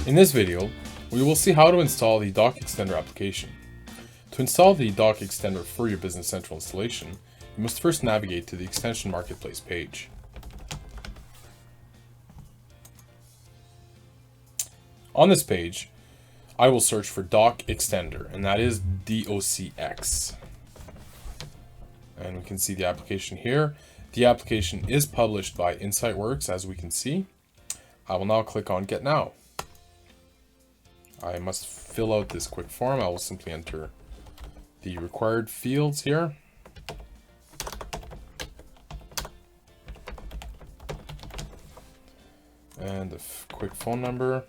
In this video, we will see how to install the DocXtender application. To install the DocXtender for your Business Central installation, you must first navigate to the Extension Marketplace page. On this page, I will search for DocXtender, and that is DOCX. And we can see the application here. The application is published by InsightWorks, as we can see. I will now click on Get Now. I must fill out this quick form. I will simply enter the required fields here. And a quick phone number.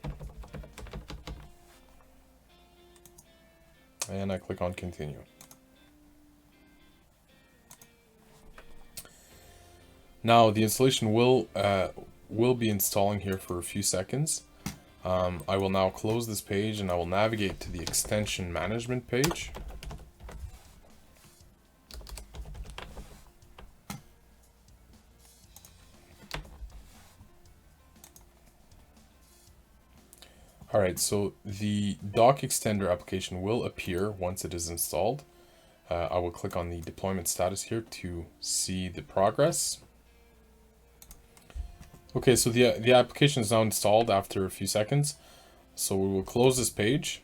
And I click on Continue. Now the installation will be installing here for a few seconds. I will now close this page and I will navigate to the extension management page. Alright, so the DocXtender application will appear once it is installed. I will click on the deployment status here to see the progress. Okay, so the application is now installed after a few seconds. So we will close this page.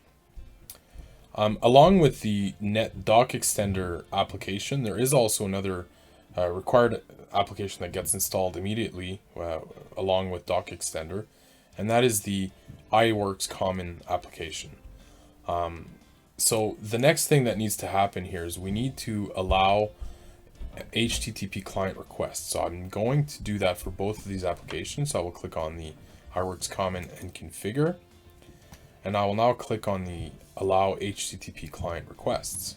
Along with the DocXtender application, there is also another required application that gets installed immediately along with DocXtender, and that is the iWorks Common application. So the next thing that needs to happen here is we need to allow HTTP client requests. So I'm going to do that for both of these applications. So I will click on the iWorks Common and Configure, and I will now click on the Allow HTTP client requests.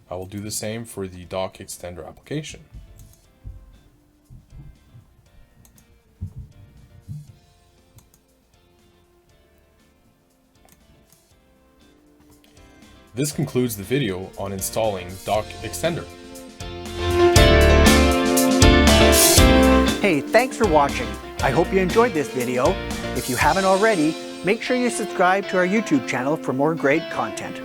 I will do the same for the DocXtender application. This concludes the video on installing DocXtender. Hey, thanks for watching. I hope you enjoyed this video. If you haven't already, make sure you subscribe to our YouTube channel for more great content.